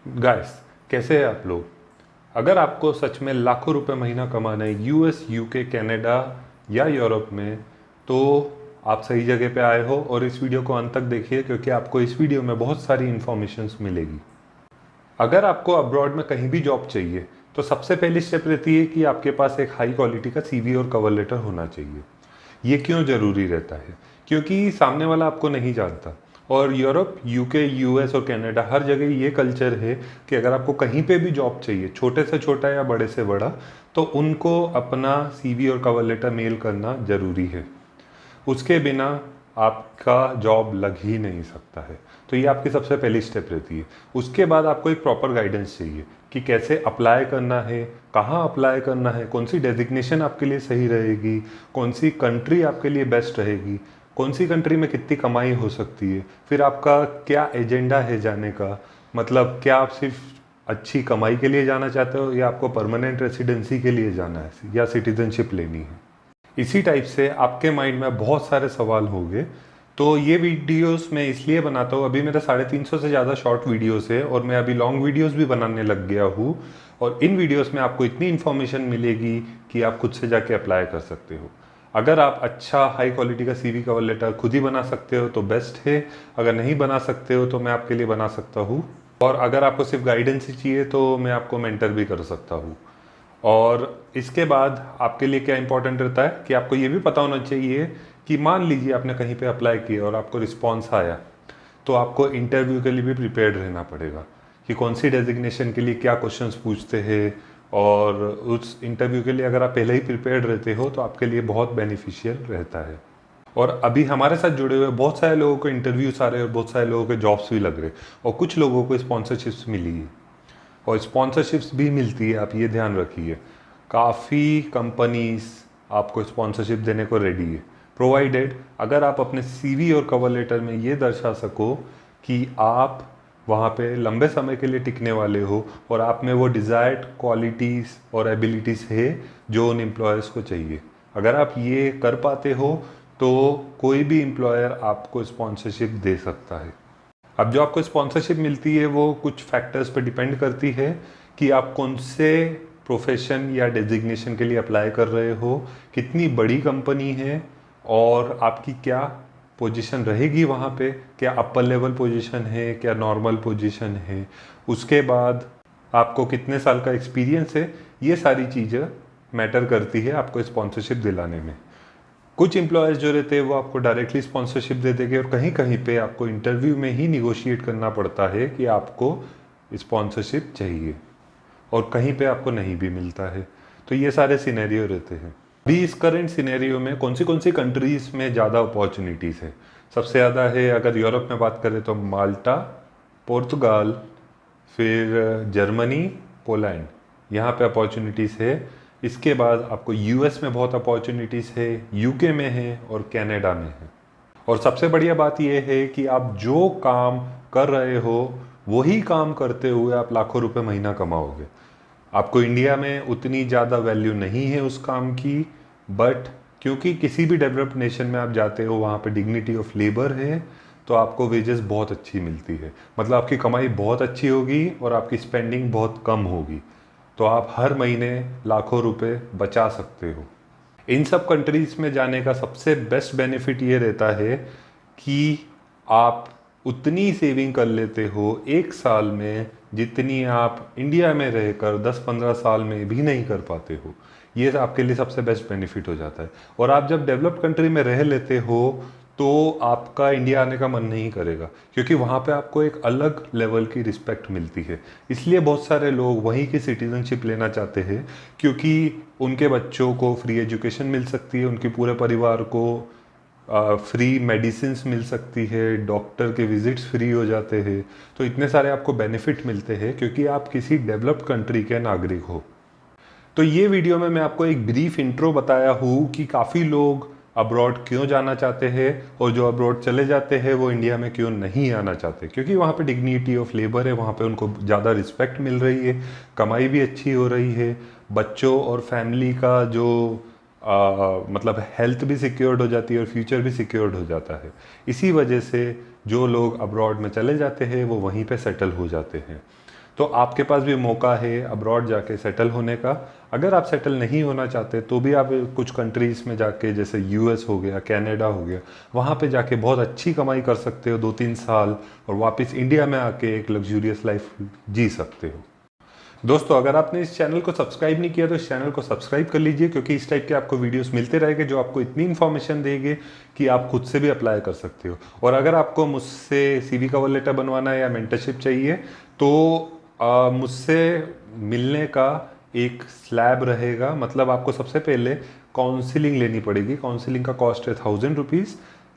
Guys, कैसे हैं आप लोग। अगर आपको सच में लाखों रुपए महीना कमाना है यूएस, यूके, कनाडा या यूरोप में, तो आप सही जगह पे आए हो। और इस वीडियो को अंत तक देखिए, क्योंकि आपको इस वीडियो में बहुत सारी इन्फॉर्मेशंस मिलेगी। अगर आपको अब्रॉड में कहीं भी जॉब चाहिए तो सबसे पहली स्टेप रहती है कि आपके पास एक हाई क्वालिटी का सीवी और कवर लेटर होना चाहिए। ये क्यों ज़रूरी रहता है? क्योंकि सामने वाला आपको नहीं जानता। और यूरोप, यूके, यूएस और कनाडा, हर जगह ये कल्चर है कि अगर आपको कहीं पे भी जॉब चाहिए, छोटे से छोटा या बड़े से बड़ा, तो उनको अपना सीवी और कवर लेटर मेल करना ज़रूरी है। उसके बिना आपका जॉब लग ही नहीं सकता है। तो ये आपकी सबसे पहली स्टेप रहती है। उसके बाद आपको एक प्रॉपर गाइडेंस चाहिए कि कैसे अप्लाई करना है, कहाँ अप्लाई करना है, कौन सी डेजिग्नेशन आपके लिए सही रहेगी, कौन सी कंट्री आपके लिए बेस्ट रहेगी, कौन सी कंट्री में कितनी कमाई हो सकती है, फिर आपका क्या एजेंडा है जाने का। मतलब क्या आप सिर्फ अच्छी कमाई के लिए जाना चाहते हो, या आपको परमानेंट रेसिडेंसी के लिए जाना है, या सिटीजनशिप लेनी है। इसी टाइप से आपके माइंड में बहुत सारे सवाल होंगे। तो ये वीडियोस मैं इसलिए बनाता हूँ, अभी मेरा 350 से ज़्यादा शॉर्ट वीडियोस है और मैं अभी लॉन्ग वीडियोस भी बनाने लग गया हूँ। और इन वीडियोस में आपको इतनी इन्फॉर्मेशन मिलेगी कि आप खुद से जाके अप्लाई कर सकते हो। अगर आप अच्छा हाई क्वालिटी का सीवी कवर लेटर खुद ही बना सकते हो तो बेस्ट है। अगर नहीं बना सकते हो तो मैं आपके लिए बना सकता हूँ। और अगर आपको सिर्फ गाइडेंस ही चाहिए तो मैं आपको मेंटर भी कर सकता हूँ। और इसके बाद आपके लिए क्या इंपॉर्टेंट रहता है कि आपको ये भी पता होना चाहिए कि मान लीजिए आपने कहीं पे अप्लाई किया और आपको रिस्पॉन्स आया, तो आपको इंटरव्यू के लिए भी प्रिपेयर्ड रहना पड़ेगा कि कौन सी डेजिग्नेशन के लिए क्या क्वेश्चंस पूछते हैं। और उस इंटरव्यू के लिए अगर आप पहले ही प्रिपेयर्ड रहते हो तो आपके लिए बहुत बेनिफिशियल रहता है। और अभी हमारे साथ जुड़े हुए बहुत सारे लोगों को इंटरव्यूज आ रहे हैं और बहुत सारे लोगों के जॉब्स भी लग रहे हैं, और कुछ लोगों को स्पॉन्सरशिप्स मिली है। और स्पॉन्सरशिप्स भी मिलती है, आप ये ध्यान रखिए। काफ़ी कंपनीज आपको स्पॉन्सरशिप देने को रेडी है, प्रोवाइडेड अगर आप अपने सीवी और कवर लेटर में ये दर्शा सको कि आप वहाँ पे लंबे समय के लिए टिकने वाले हो और आप में वो डिज़ायर्ड क्वालिटीज़ और एबिलिटीज़ है जो उन एम्प्लॉयर्स को चाहिए। अगर आप ये कर पाते हो तो कोई भी एम्प्लॉयर आपको स्पॉन्सरशिप दे सकता है। अब जो आपको स्पॉन्सरशिप मिलती है वो कुछ फैक्टर्स पर डिपेंड करती है कि आप कौन से प्रोफेशन या डेजिग्नेशन के लिए अप्लाई कर रहे हो, कितनी बड़ी कंपनी है, और आपकी क्या पोजीशन रहेगी वहाँ पे, क्या अपर लेवल पोजीशन है, क्या नॉर्मल पोजीशन है, उसके बाद आपको कितने साल का एक्सपीरियंस है। ये सारी चीज़ें मैटर करती है आपको स्पॉन्सरशिप दिलाने में। कुछ एम्प्लॉयर्स जो रहते हैं वो आपको डायरेक्टली स्पॉन्सरशिप दे देंगे, और कहीं कहीं पे आपको इंटरव्यू में ही निगोशिएट करना पड़ता है कि आपको स्पॉन्सरशिप चाहिए, और कहीं पे आपको नहीं भी मिलता है। तो ये सारे सिनेरियो रहते हैं। अभी इस करंट सिनेरियो में कौन सी कंट्रीज़ में ज़्यादा अपॉर्चुनिटीज़ है? सबसे ज़्यादा है, अगर यूरोप में बात करें तो माल्टा, पुर्तगाल, फिर जर्मनी, पोलैंड, यहाँ पे अपॉर्चुनिटीज़ है। इसके बाद आपको यूएस में बहुत अपॉर्चुनिटीज़ है, यूके में है और कनाडा में है। और सबसे बढ़िया बात यह है कि आप जो काम कर रहे हो वही काम करते हुए आप लाखों रुपए महीना कमाओगे। आपको इंडिया में उतनी ज़्यादा वैल्यू नहीं है उस काम की, बट क्योंकि किसी भी डेवलप्ड नेशन में आप जाते हो वहाँ पे डिग्निटी ऑफ लेबर है, तो आपको वेजेस बहुत अच्छी मिलती है। मतलब आपकी कमाई बहुत अच्छी होगी और आपकी स्पेंडिंग बहुत कम होगी। तो आप हर महीने लाखों रुपए बचा सकते हो। इन सब कंट्रीज़ में जाने का सबसे बेस्ट बेनिफिट ये रहता है कि आप उतनी सेविंग कर लेते हो एक साल में जितनी आप इंडिया में रहकर 10-15 साल में भी नहीं कर पाते हो। ये आपके लिए सबसे बेस्ट बेनिफिट हो जाता है। और आप जब डेवलप्ड कंट्री में रह लेते हो तो आपका इंडिया आने का मन नहीं करेगा, क्योंकि वहाँ पे आपको एक अलग लेवल की रिस्पेक्ट मिलती है। इसलिए बहुत सारे लोग वहीं की सिटीजनशिप लेना चाहते हैं, क्योंकि उनके बच्चों को फ्री एजुकेशन मिल सकती है, उनके पूरे परिवार को फ्री मेडिसिन मिल सकती है, डॉक्टर के विजिट्स फ्री हो जाते हैं। तो इतने सारे आपको बेनिफिट मिलते हैं क्योंकि आप किसी डेवलप्ड कंट्री के नागरिक हो। तो ये वीडियो में मैं आपको एक ब्रीफ इंट्रो बताया हूँ कि काफ़ी लोग अब्रॉड क्यों जाना चाहते हैं, और जो अब्रॉड चले जाते हैं वो इंडिया में क्यों नहीं आना चाहते। क्योंकि वहाँ पे डिग्निटी ऑफ लेबर है, वहाँ पे उनको ज़्यादा रिस्पेक्ट मिल रही है, कमाई भी अच्छी हो रही है, बच्चों और फैमिली का जो मतलब हेल्थ भी सिक्योर्ड हो जाती है और फ्यूचर भी सिक्योर्ड हो जाता है। इसी वजह से जो लोग अब्रॉड में चले जाते हैं वो वहीं पे सेटल हो जाते हैं। तो आपके पास भी मौका है अब्रॉड जाके सेटल होने का। अगर आप सेटल नहीं होना चाहते तो भी आप कुछ कंट्रीज़ में जाके, जैसे यूएस हो गया, कनाडा हो गया, वहाँ पे जाके बहुत अच्छी कमाई कर सकते हो 2-3 साल, और वापस इंडिया में आके एक लग्जूरियस लाइफ जी सकते हो। दोस्तों, अगर आपने इस चैनल को सब्सक्राइब नहीं किया तो इस चैनल को सब्सक्राइब कर लीजिए, क्योंकि इस टाइप के आपको वीडियोस मिलते रहेंगे जो आपको इतनी इन्फॉर्मेशन देंगे कि आप खुद से भी अप्लाई कर सकते हो। और अगर आपको मुझसे सीवी कवर लेटर बनवाना है या मेंटरशिप चाहिए तो मुझसे मिलने का एक स्लैब रहेगा। मतलब आपको सबसे पहले काउंसलिंग लेनी पड़ेगी। काउंसलिंग का कॉस्ट है 1000 रुपीज़।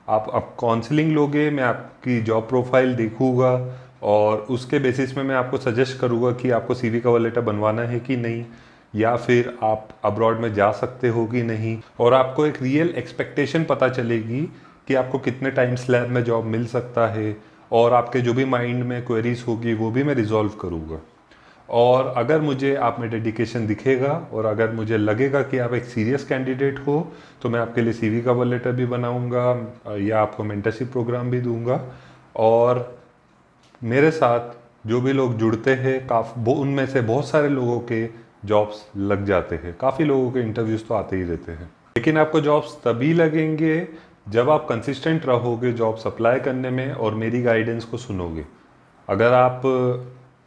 आप काउंसलिंग लोगे, मैं आपकी जॉब प्रोफाइल देखूंगा और उसके बेसिस में मैं आपको सजेस्ट करूँगा कि आपको सीवी कवर लेटर बनवाना है कि नहीं, या फिर आप अब्रॉड में जा सकते हो कि नहीं। और आपको एक रियल एक्सपेक्टेशन पता चलेगी कि आपको कितने टाइम स्लैब में जॉब मिल सकता है, और आपके जो भी माइंड में क्वेरीज होगी वो भी मैं रिजॉल्व करूँगा। और अगर मुझे आप में डेडिकेशन दिखेगा और अगर मुझे लगेगा कि आप एक सीरियस कैंडिडेट हो तो मैं आपके लिए सीवी कवर लेटर भी बनाऊंगा या आपको मेंटरशिप प्रोग्राम भी दूंगा। और मेरे साथ जो भी लोग जुड़ते हैं उनमें से बहुत सारे लोगों के जॉब्स लग जाते हैं। काफ़ी लोगों के इंटरव्यूज तो आते ही रहते हैं, लेकिन आपको जॉब्स तभी लगेंगे जब आप कंसिस्टेंट रहोगे जॉब्स अप्लाई करने में और मेरी गाइडेंस को सुनोगे। अगर आप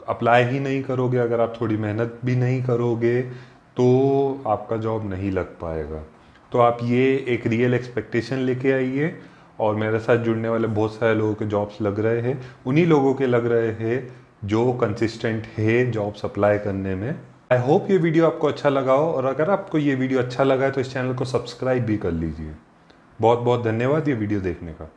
अप्लाई ही नहीं करोगे, अगर आप थोड़ी मेहनत भी नहीं करोगे तो आपका जॉब नहीं लग पाएगा। तो आप ये एक रियल एक्सपेक्टेशन लेके आइए। और मेरे साथ जुड़ने वाले बहुत सारे लोगों के जॉब्स लग रहे हैं, उन्हीं लोगों के लग रहे हैं जो कंसिस्टेंट है जॉब्स अप्लाई करने में। आई होप ये वीडियो आपको अच्छा लगा हो, और अगर आपको ये वीडियो अच्छा लगा है तो इस चैनल को सब्सक्राइब भी कर लीजिए। बहुत बहुत धन्यवाद ये वीडियो देखने का।